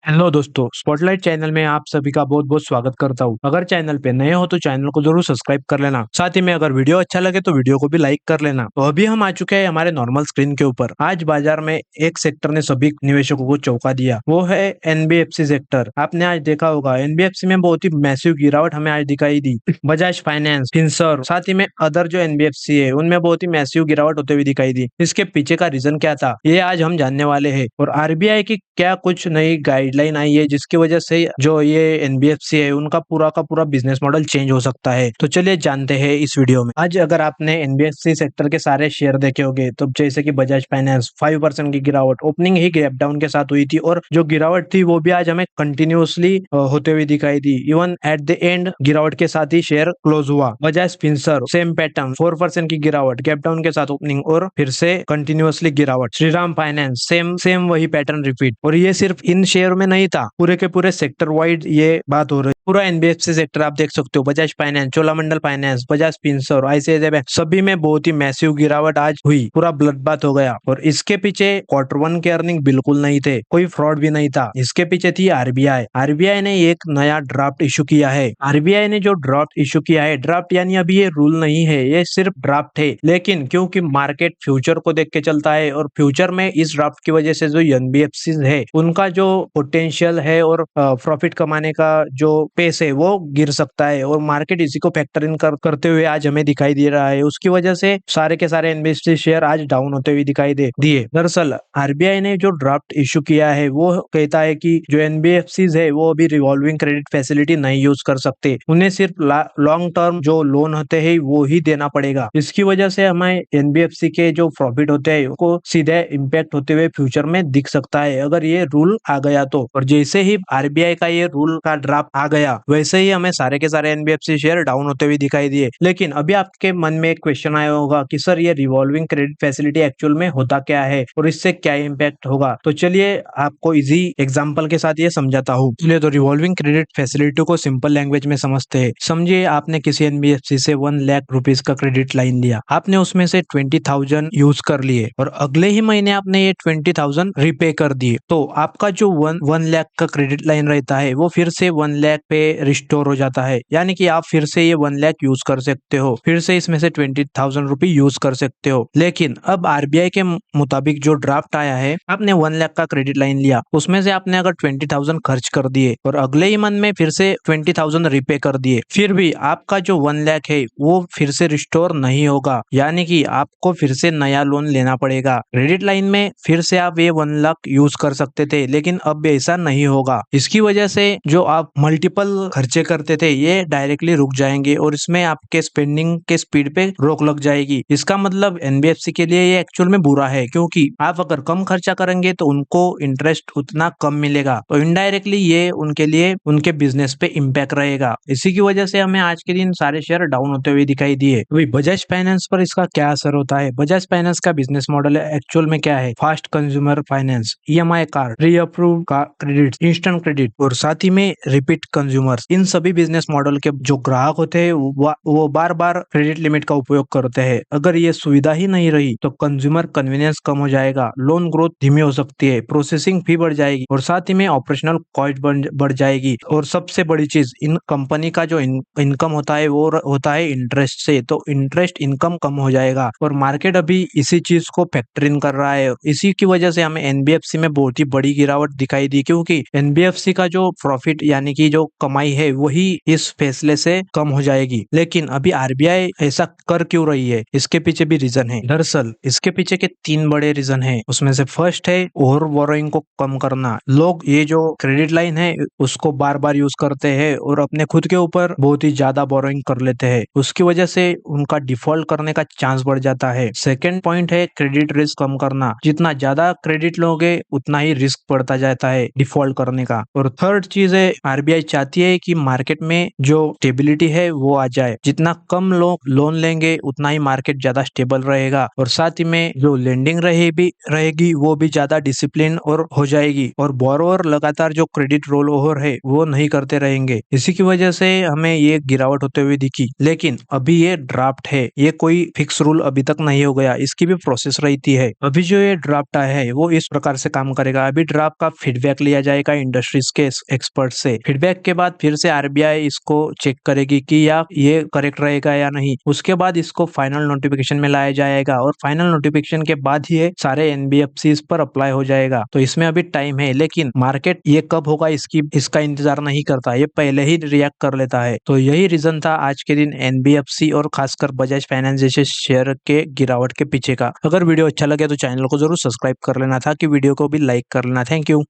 Hello दोस्तों, spotlight channel में आप सभी का बहुत बहुत स्वागत करता हूं। अगर चैनल पे नए हो तो चैनल को जरूर सब्सक्राइब कर लेना। साथ ही में अगर वीडियो अच्छा लगे तो वीडियो को भी लाइक कर लेना। तो अभी हम आ चुके हैं हमारे नॉर्मल स्क्रीन के ऊपर। आज बाजार में एक सेक्टर ने सभी निवेशकों को चौंका दिया, वो है एनबीएफसी सेक्टर। आपने आज देखा होगा एनबीएफसी में बहुत ही मैसिव गिरावट हमें आज दिखाई दी। बजाज फाइनेंस, फिनसर्व, साथ ही में अदर जो एनबीएफसी है उनमें बहुत ही मैसिव गिरावट होते हुए दिखाई दी। इसके पीछे का रीजन क्या था ये आज हम जानने वाले हैं। और आरबीआई की क्या कुछ नई गाइडलाइन आई है जिसकी वजह से जो ये एनबीएफसी है उनका पूरा का पूरा बिजनेस मॉडल चेंज हो सकता है। तो चलिए जानते हैं इस वीडियो में। आज अगर आपने एनबीएफसी सेक्टर के सारे शेयर देखे होंगे तो जैसे कि बजाज फाइनेंस 5% की गिरावट ओपनिंग ही गैप डाउन के साथ हुई थी, और जो गिरावट थी वो भी आज हमें कंटिन्यूअसली होते हुए दिखाई दी। इवन एट द एंड गिरावट के साथ ही शेयर क्लोज हुआ। बजाज फिनसर्व सेम पैटर्न, 4% की गिरावट गैप डाउन के साथ ओपनिंग और फिर से कंटिन्यूअसली गिरावट। श्रीराम फाइनेंस सेम सेम वही पैटर्न रिपीट। और ये सिर्फ इन शेयर में नहीं था, पूरे के पूरे सेक्टर वाइड ये बात हो रही। पूरा एनबीएफसी सेक्टर आप देख सकते हो, Bajaj finance, Cholamandalam finance, Bajaj Finserv, ICICI bank, सभी में बहुत ही मैसिव गिरावट आज हुई। पूरा ब्लड बात हो गया। और इसके पीछे Q1 के अर्निंग बिल्कुल नहीं थे, कोई फ्रॉड भी नहीं था। इसके पीछे थी आरबीआई। आरबीआई ने एक नया ड्राफ्ट इशू किया है। आरबीआई ने जो ड्राफ्ट इशू किया है, ड्राफ्ट यानी अभी ये रूल नहीं है, ये सिर्फ ड्राफ्ट है। लेकिन क्योंकि मार्केट फ्यूचर को देख के चलता है और फ्यूचर में इस ड्राफ्ट की वजह से जो एनबीएफसी है उनका जो पोटेंशियल है और प्रॉफिट कमाने का जो पेस है वो गिर सकता है। और मार्केट इसी को फैक्टर इन करते हुए आज हमें दिखाई दे रहा है। उसकी वजह से सारे के सारे एनबीएफसी शेयर आज डाउन होते हुए दिखाई दे दिए। दरअसल आरबीआई ने जो ड्राफ्ट इशू किया है वो कहता है कि जो एनबीएफसी है वो अभी रिवॉल्विंग क्रेडिट फैसिलिटी नहीं यूज कर सकते, उन्हें सिर्फ लॉन्ग टर्म जो लोन होते हैं वो ही देना पड़ेगा। इसकी वजह से हमें एनबीएफसी के जो प्रॉफिट होते हैं उनको सीधे इम्पैक्ट होते हुए फ्यूचर में दिख सकता है अगर ये रूल आ गया तो। और जैसे ही आरबीआई का ये रूल का ड्राफ्ट आ गया वैसे ही हमें सारे के सारे एनबीएफसी शेयर डाउन होते हुए दिखाई दिए। लेकिन अभी आपके मन में एक क्वेश्चन आया होगा कि सर ये रिवॉल्विंग क्रेडिट फैसिलिटी एक्चुअल में होता क्या है और इससे क्या इम्पैक्ट होगा। तो चलिए आपको इजी एग्जांपल के साथ ये समझाता हूँ। चलिए तो रिवॉल्विंग क्रेडिट फैसिलिटी को सिंपल लैंग्वेज में समझते हैं। समझिए आपने किसी एनबीएफसी से 1 लाख रुपीज का क्रेडिट लाइन लिया, आपने उसमें से 20,000 यूज कर लिए और अगले ही महीने आपने ये 20,000 रिपे कर दिए। तो आपका जो 1 लाख का क्रेडिट लाइन रहता है वो फिर से 1 लाख पे रिस्टोर हो जाता है, यानी कि आप फिर से ये 1 लाख यूज कर सकते हो, फिर से इसमें से 20,000 रुपए यूज कर सकते हो। लेकिन अब आरबीआई के मुताबिक जो ड्राफ्ट आया है, आपने 1 लाख का क्रेडिट लाइन लिया, उसमें से आपने अगर 20,000 खर्च कर दिए और अगले ही मंथ में फिर से 20,000 रिपे कर दिए, फिर भी आपका जो 1 लाख है वो फिर से रिस्टोर नहीं होगा, यानी कि आपको फिर से नया लोन लेना पड़ेगा। क्रेडिट लाइन में फिर से आप ये 1 लाख यूज कर सकते थे, लेकिन अब ऐसा नहीं होगा। इसकी वजह से जो आप मल्टीपल खर्चे करते थे ये डायरेक्टली रुक जाएंगे और इसमें आपके स्पेंडिंग के स्पीड पे रोक लग जाएगी। इसका मतलब एनबीएफसी के लिए ये एक्चुअल में बुरा है, क्योंकि आप अगर कम खर्चा करेंगे तो उनको इंटरेस्ट उतना कम मिलेगा, तो इनडायरेक्टली ये उनके लिए उनके बिजनेस पे इम्पैक्ट रहेगा। इसी की वजह से हमें आज के दिन सारे शेयर डाउन होते हुए दिखाई दिए। अभी बजाज फाइनेंस पर इसका क्या असर होता है। बजाज फाइनेंस का बिजनेस मॉडल एक्चुअल में क्या है, fast consumer finance, EMI card, pre approve का क्रेडिट, इंस्टेंट क्रेडिट और साथ ही में रिपीट कंज्यूमर्स। इन सभी बिजनेस मॉडल के जो ग्राहक होते हैं वो बार बार क्रेडिट लिमिट का उपयोग करते हैं। अगर ये सुविधा ही नहीं रही तो कंज्यूमर कन्वीनियंस कम हो जाएगा, लोन ग्रोथ धीमी हो सकती है, प्रोसेसिंग फी बढ़ जाएगी और साथ ही में ऑपरेशनल कॉस्ट बढ़ जाएगी। और सबसे बड़ी चीज, इन कंपनी का जो इनकम होता है वो होता है इंटरेस्ट से, तो इंटरेस्ट इनकम कम हो जाएगा और मार्केट अभी इसी चीज को फैक्टर इन कर रहा है। इसी की वजह से हमें एनबीएफसी में बहुत ही बड़ी गिरावट दिखाई दी, क्योंकि एनबीएफसी का जो प्रॉफिट यानी कि जो कमाई है वही इस फैसले से कम हो जाएगी। लेकिन अभी आरबीआई ऐसा कर क्यों रही है, इसके पीछे भी रीजन है। दरअसल इसके पीछे के 3 बड़े रीजन है। उसमें से फर्स्ट है ओवर बोरोइंग को कम करना। लोग ये जो क्रेडिट लाइन है उसको बार बार यूज करते हैं और अपने खुद के ऊपर बहुत ही ज्यादा बोरोइंग कर लेते हैं, उसकी वजह से उनका डिफॉल्ट करने का चांस बढ़ जाता है। सेकेंड पॉइंट है क्रेडिट रिस्क कम करना। जितना ज्यादा क्रेडिट लोगे उतना ही रिस्क बढ़ता जाता है डिफॉल्ट करने का। और थर्ड चीज है आरबीआई चाहती है कि मार्केट में जो स्टेबिलिटी है वो आ जाए। जितना कम लोग लोन लेंगे उतना ही मार्केट ज्यादा स्टेबल रहेगा और साथ ही में जो लेंडिंग रहेगी वो भी ज्यादा डिसिप्लिन और हो जाएगी और बोरोवर लगातार जो क्रेडिट रोल ओवर है वो नहीं करते रहेंगे। इसी की वजह से हमें ये गिरावट होते हुए दिखी। लेकिन अभी ये ड्राफ्ट है, ये कोई फिक्स रूल अभी तक नहीं हो गया, इसकी भी प्रोसेस रहती है। अभी जो ये ड्राफ्ट आया है वो इस प्रकार से काम करेगा। अभी ड्राफ्ट का फीडबैक फीडबैक लिया जाएगा इंडस्ट्रीज के एक्सपर्ट से। फीडबैक के बाद फिर से आरबीआई इसको चेक करेगी कि या ये करेक्ट रहेगा या नहीं। उसके बाद इसको फाइनल नोटिफिकेशन में लाया जाएगा और फाइनल नोटिफिकेशन के बाद ही ये सारे एनबीएफसीज पर अप्लाई हो जाएगा। तो इसमें अभी टाइम है, लेकिन मार्केट ये कब होगा इसका इंतजार नहीं करता, ये पहले ही रिएक्ट कर लेता है। तो यही रीजन था आज के दिन एनबीएफसी और खासकर बजाज फाइनेंस जैसे शेयर के गिरावट के पीछे का। अगर वीडियो अच्छा लगे तो चैनल को जरूर सब्सक्राइब कर लेना था कि वीडियो को भी लाइक कर लेना। Thank you.